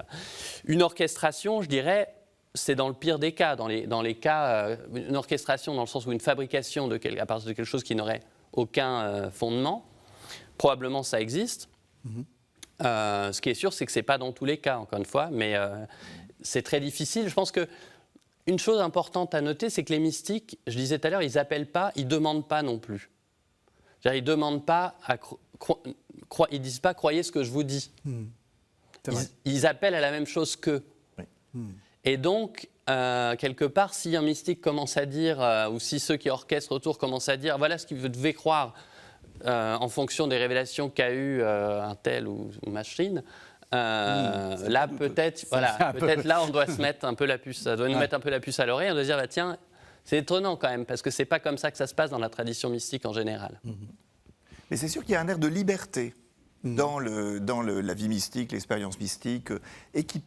une orchestration, je dirais. C'est dans le pire des cas, dans les cas, une orchestration dans le sens où une fabrication à partir de quelque chose qui n'aurait aucun fondement. Probablement ça existe. Ce qui est sûr, c'est que ce n'est pas dans tous les cas, encore une fois, mais c'est très difficile. Je pense qu'une chose importante à noter, c'est que les mystiques, je disais tout à l'heure, ils n'appellent pas, ils ne demandent pas non plus. Ils ne demandent pas, ils ne disent pas « croyez ce que je vous dis ». Ils appellent à la même chose qu'eux. Oui. Et donc, quelque part, si un mystique commence à dire, ou si ceux qui orchestrent autour commencent à dire « voilà ce que vous devez croire », en fonction des révélations qu'a eu un tel ou machine, là peut-être, là on doit se mettre un peu la puce, ça doit nous mettre un peu la puce à l'oreille, on doit dire bah, tiens, c'est étonnant quand même parce que c'est pas comme ça que ça se passe dans la tradition mystique en général. Mais c'est sûr qu'il y a un air de liberté dans la vie mystique, l'expérience mystique, et qui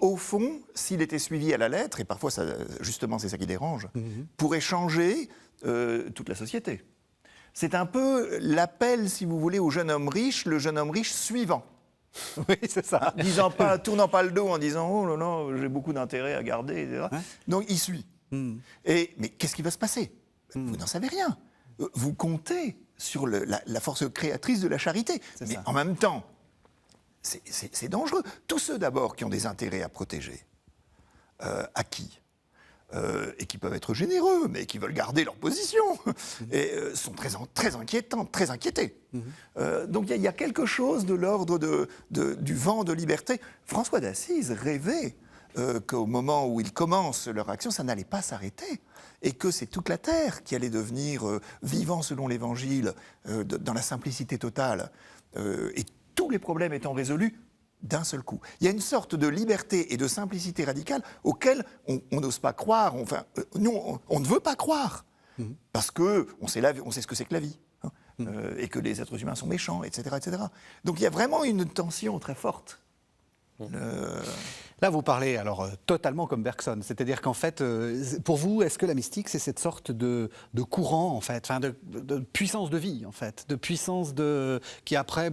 au fond, s'il était suivi à la lettre, et parfois ça, justement c'est ça qui dérange, pourrait changer toute la société. C'est un peu l'appel, si vous voulez, au jeune homme riche, le jeune homme riche suivant. Oui, c'est ça. Tournant pas le dos en disant « oh là là, j'ai beaucoup d'intérêt à garder », etc. Ouais. Donc il suit. Mais qu'est-ce qui va se passer ? Vous n'en savez rien. Vous comptez sur la force créatrice de la charité. Mais en même temps, c'est dangereux. Tous ceux d'abord qui ont des intérêts à protéger, à qui ? Et qui peuvent être généreux, mais qui veulent garder leur position, et sont très inquiétants, très inquiétés. Donc il y a quelque chose de l'ordre du vent de liberté. François d'Assise rêvait qu'au moment où ils commencent leur action, ça n'allait pas s'arrêter, et que c'est toute la terre qui allait devenir vivant selon l'Évangile, dans la simplicité totale, et tous les problèmes étant résolus, d'un seul coup. Il y a une sorte de liberté et de simplicité radicale auquel on n'ose pas croire. Enfin, nous, on ne veut pas croire. Parce qu'on sait ce que c'est que la vie. Et que les êtres humains sont méchants, etc., etc. Donc il y a vraiment une tension très forte. Là, vous parlez alors totalement comme Bergson, c'est-à-dire qu'en fait, pour vous, est-ce que la mystique, c'est cette sorte de courant, en fait, de puissance de vie, en fait, de puissance qui après,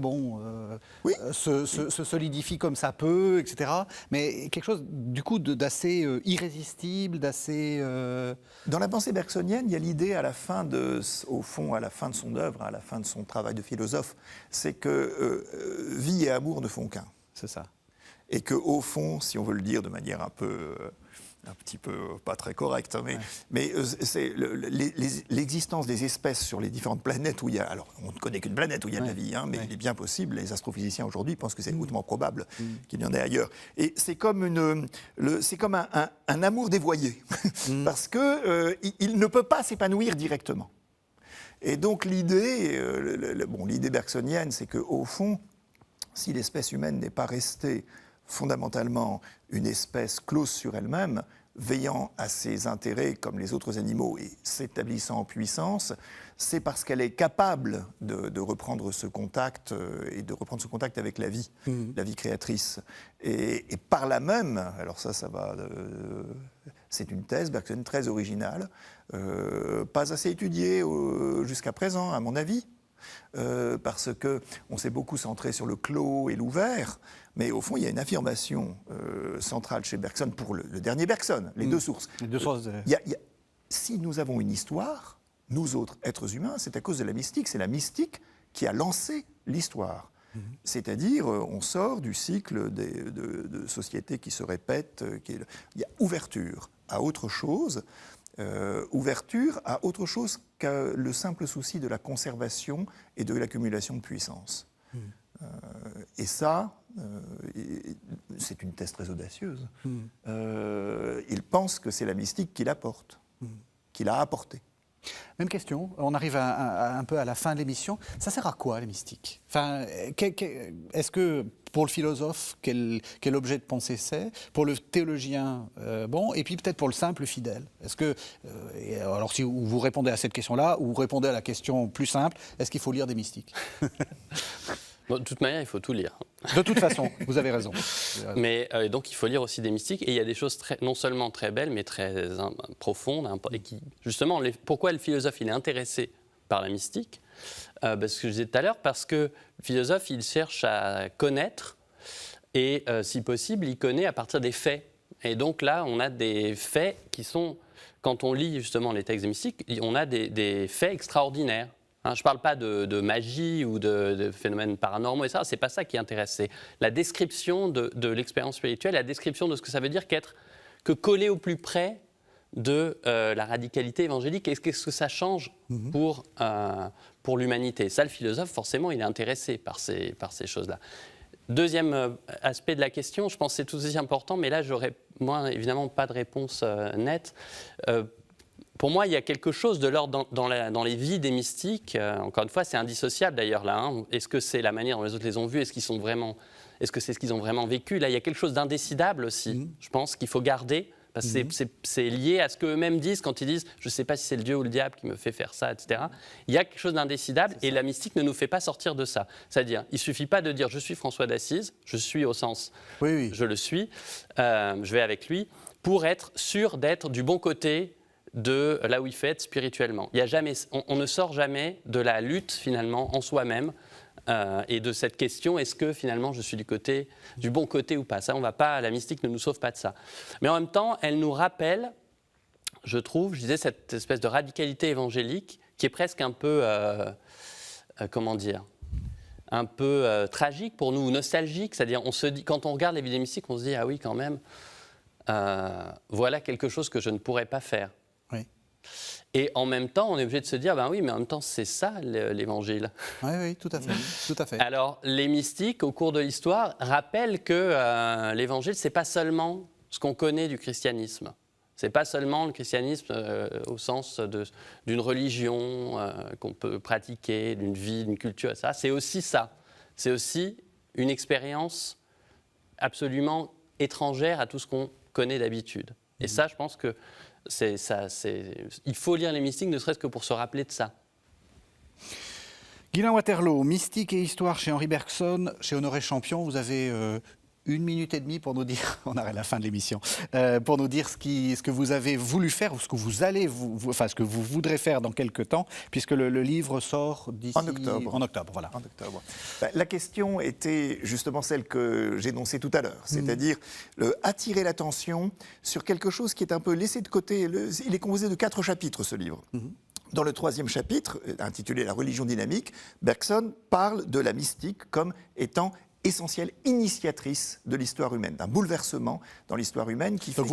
se solidifie comme ça peut, etc. Mais quelque chose, du coup, d'assez irrésistible, d'assez... Dans la pensée bergsonienne, il y a l'idée au fond, à la fin de son œuvre, à la fin de son travail de philosophe, c'est que vie et amour ne font qu'un. C'est ça. Et qu'au fond, si on veut le dire de manière un petit peu pas très correcte, mais c'est l'existence des espèces sur les différentes planètes où il y a... Alors, on ne connaît qu'une planète où il y a de la vie, mais il est bien possible, les astrophysiciens aujourd'hui pensent que c'est hautement probable qu'il y en ait ailleurs. Et c'est comme un amour dévoyé, parce qu'il ne peut pas s'épanouir directement. Et donc l'idée bergsonienne, c'est qu'au fond, si l'espèce humaine n'est pas restée fondamentalement une espèce close sur elle-même, veillant à ses intérêts comme les autres animaux et s'établissant en puissance, c'est parce qu'elle est capable de reprendre ce contact et de reprendre ce contact avec la vie créatrice. Et par là même, alors ça va... c'est une thèse bergsonienne très originale, pas assez étudiée jusqu'à présent, à mon avis. Parce qu'on s'est beaucoup centré sur le clos et l'ouvert, mais au fond, il y a une affirmation centrale chez Bergson, pour le dernier Bergson, les deux sources. Les deux sources. Si nous avons une histoire, nous autres êtres humains, c'est à cause de la mystique. C'est la mystique qui a lancé l'histoire. C'est-à-dire, on sort du cycle de sociétés qui se répètent. Il y a ouverture à autre chose. Ouverture à autre chose que le simple souci de la conservation et de l'accumulation de puissance. Et ça, c'est une thèse très audacieuse. Il pense que c'est la mystique qui l'apporte, qui l'a apporté. Même question, on arrive un peu à la fin de l'émission. Ça sert à quoi, les mystiques ? Enfin, est-ce que pour le philosophe, quel objet de pensée c'est ? Pour le théologien, et puis peut-être pour le simple fidèle. Est-ce que, alors si vous répondez à cette question-là, ou vous répondez à la question plus simple, est-ce qu'il faut lire des mystiques ? De toute manière, il faut tout lire. De toute façon, vous avez raison. Mais donc, il faut lire aussi des mystiques. Et il y a des choses non seulement très belles, mais très profondes. Et qui, justement, pourquoi le philosophe il est intéressé par la mystique ? Ce que je disais tout à l'heure, parce que le philosophe, il cherche à connaître. Et si possible, il connaît à partir des faits. Et donc là, on a des faits qui sont quand on lit justement les textes mystiques, on a des faits extraordinaires. Je ne parle pas de magie ou de phénomènes paranormaux, et ça, c'est pas ça qui intéresse. C'est la description de l'expérience spirituelle, la description de ce que ça veut dire que coller au plus près de la radicalité évangélique. Et qu'est-ce que ça change pour l'humanité? Ça, le philosophe, forcément, il est intéressé par ces choses-là. Deuxième aspect de la question, je pense que c'est tout aussi important, mais là, j'aurais, moi, évidemment, pas de réponse nette. Pour moi, il y a quelque chose de l'ordre dans les vies des mystiques. Encore une fois, c'est indissociable d'ailleurs là. Est-ce que c'est la manière dont les autres les ont vus? Est-ce que c'est ce qu'ils ont vraiment vécu? Là, il y a quelque chose d'indécidable aussi. Je pense qu'il faut garder. Parce que c'est lié à ce qu'eux-mêmes disent quand ils disent « je ne sais pas si c'est le Dieu ou le diable qui me fait faire ça », etc. Il y a quelque chose d'indécidable et la mystique ne nous fait pas sortir de ça. C'est-à-dire, il ne suffit pas de dire « je suis François d'Assise », je suis au sens « je le suis je vais avec lui », pour être sûr d'être du bon côté de là où il fait être spirituellement. Il y a jamais, on ne sort jamais de la lutte finalement en soi-même et de cette question, est-ce que finalement je suis du bon côté ou pas? Ça, on va pas, la mystique ne nous sauve pas de ça. Mais en même temps, elle nous rappelle, je trouve, je disais, cette espèce de radicalité évangélique qui est presque un peu, comment dire, un peu tragique pour nous, nostalgique. C'est-à-dire, on se dit, quand on regarde les vidéos mystiques, on se dit, ah oui, quand même, voilà quelque chose que je ne pourrais pas faire. Oui. Et en même temps, on est obligé de se dire, ben oui, mais en même temps, c'est ça l'évangile. Oui, tout à fait. Tout à fait. Alors, les mystiques, au cours de l'histoire, rappellent que l'évangile, c'est pas seulement ce qu'on connaît du christianisme. C'est pas seulement le christianisme au sens d'une religion qu'on peut pratiquer, d'une vie, d'une culture, ça. C'est aussi ça. C'est aussi une expérience absolument étrangère à tout ce qu'on connaît d'habitude. Et ça, je pense que il faut lire les mystiques, ne serait-ce que pour se rappeler de ça. Guylain Waterloo, Mystique et Histoire chez Henri Bergson, chez Honoré Champion. Vous avez 1 minute et demie pour nous dire, on arrive à la fin de l'émission, pour nous dire ce que vous avez voulu faire ou ce que vous allez, ce que vous voudrez faire dans quelques temps, puisque le livre sort d'ici... En octobre. En octobre, voilà. En octobre. La question était justement celle que j'énonçais tout à l'heure, c'est-à-dire attirer l'attention sur quelque chose qui est un peu laissé de côté. Il est composé de 4 chapitres, ce livre. Dans le 3e chapitre, intitulé « La religion dynamique », Bergson parle de la mystique comme étant essentielle, initiatrice de l'histoire humaine, d'un bouleversement dans l'histoire humaine qui fait donc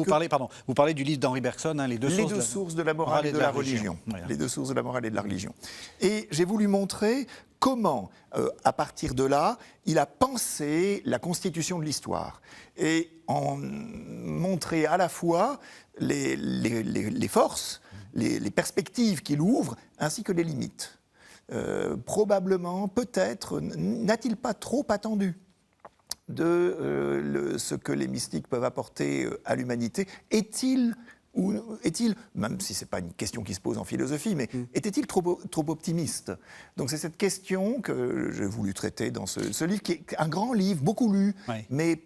vous parlez du livre d'Henri Bergson, les deux sources de la morale et de la religion. Voilà. Les 2 sources de la morale et de la religion. Et j'ai voulu montrer comment, à partir de là, il a pensé la constitution de l'histoire et en montrer à la fois les forces, les perspectives qu'il ouvre, ainsi que les limites. Probablement, peut-être, n'a-t-il pas trop attendu de ce que les mystiques peuvent apporter à l'humanité? Est-il, même si ce n'est pas une question qui se pose en philosophie, mais était-il trop optimiste? Donc c'est cette question que j'ai voulu traiter dans ce livre, qui est un grand livre, beaucoup lu, mais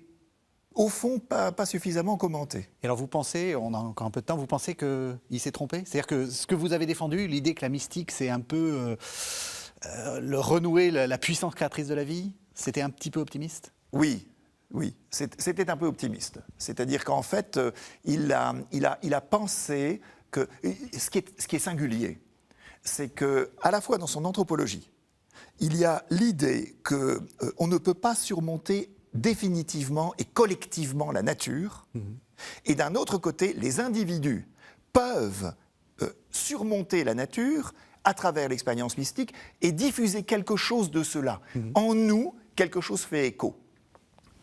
au fond, pas suffisamment commenté. Et alors vous pensez, on a encore un peu de temps, vous pensez qu'il s'est trompé? C'est-à-dire que ce que vous avez défendu, l'idée que la mystique, c'est un peu le renouer la puissance créatrice de la vie, c'était un petit peu optimiste? Oui, c'était un peu optimiste. C'est-à-dire qu'en fait, il a pensé que... Ce qui est singulier, c'est qu'à la fois dans son anthropologie, il y a l'idée qu'on ne peut pas surmonter définitivement et collectivement la nature, et d'un autre côté, les individus peuvent surmonter la nature à travers l'expérience mystique et diffuser quelque chose de cela. En nous, quelque chose fait écho.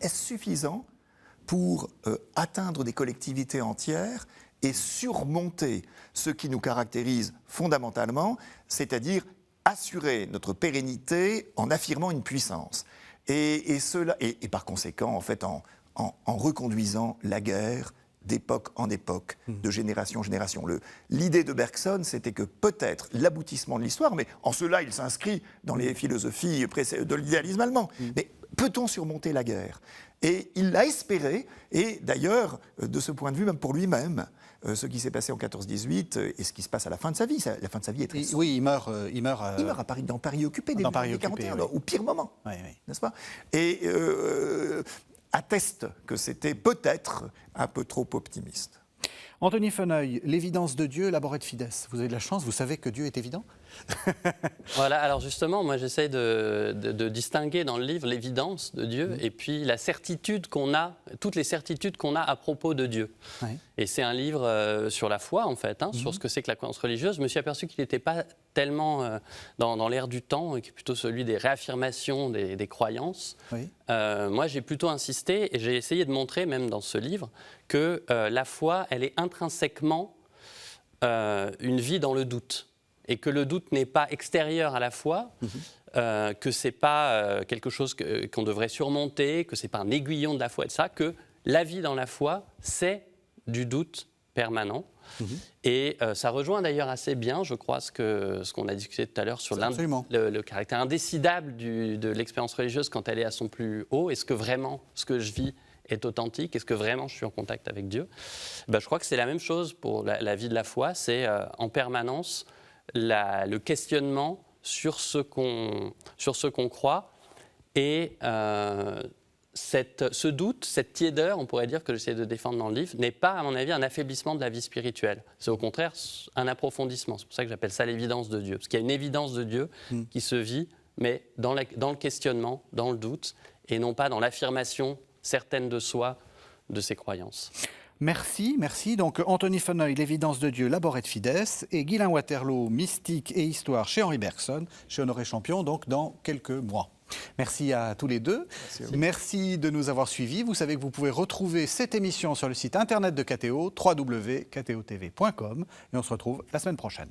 Est-ce suffisant pour atteindre des collectivités entières et surmonter ce qui nous caractérise fondamentalement, c'est-à-dire assurer notre pérennité en affirmant une puissance? Et par conséquent, en fait, en reconduisant la guerre d'époque en époque, de génération en génération. L'idée de Bergson, c'était que peut-être l'aboutissement de l'histoire, mais en cela, il s'inscrit dans les philosophies de l'idéalisme allemand. Mais peut-on surmonter la guerre? Et il l'a espéré, et d'ailleurs, de ce point de vue, même pour lui-même, ce qui s'est passé en 14-18 et ce qui se passe à la fin de sa vie. La fin de sa vie est très... Oui, il meurt à Paris, dans Paris occupé, début des années 41, au pire moment, n'est-ce pas? Et atteste que c'était peut-être un peu trop optimiste. Anthony Feneuil, l'évidence de Dieu, Laboret Fides. Vous avez de la chance, vous savez que Dieu est évident. Voilà, alors justement, moi j'essaie de distinguer dans le livre l'évidence de Dieu et puis la certitude qu'on a, toutes les certitudes qu'on a à propos de Dieu. Oui. Et c'est un livre sur la foi, en fait, sur ce que c'est que la croyance religieuse. Je me suis aperçu qu'il n'était pas tellement dans l'air du temps, qui est plutôt celui des réaffirmations des croyances. Oui. Moi, j'ai plutôt insisté, et j'ai essayé de montrer, même dans ce livre, que la foi, elle est intrinsèquement une vie dans le doute. Et que le doute n'est pas extérieur à la foi, que ce n'est pas quelque chose qu'on devrait surmonter, que ce n'est pas un aiguillon de la foi, et ça, que la vie dans la foi, c'est du doute permanent. Et ça rejoint d'ailleurs assez bien, je crois, ce qu'on a discuté tout à l'heure sur le caractère indécidable de l'expérience religieuse quand elle est à son plus haut. Est-ce que vraiment ce que je vis est authentique? Est-ce que vraiment je suis en contact avec Dieu? Je crois que c'est la même chose pour la vie de la foi. C'est en permanence le questionnement sur ce qu'on croit. Et ce doute, cette tiédeur, on pourrait dire, que j'essaie de défendre dans le livre, n'est pas, à mon avis, un affaiblissement de la vie spirituelle. C'est au contraire un approfondissement. C'est pour ça que j'appelle ça l'évidence de Dieu. Parce qu'il y a une évidence de Dieu qui se vit, mais dans le questionnement, dans le doute, et non pas dans l'affirmation certaine de soi, de ses croyances. Merci. Donc Anthony Feneuil, l'évidence de Dieu, Laboret Fides, et Guylain Waterloo, mystique et histoire chez Henri Bergson, chez Honoré Champion, donc dans quelques mois. Merci à tous les deux. Merci de nous avoir suivis. Vous savez que vous pouvez retrouver cette émission sur le site internet de KTO, www.ktotv.com, et on se retrouve la semaine prochaine.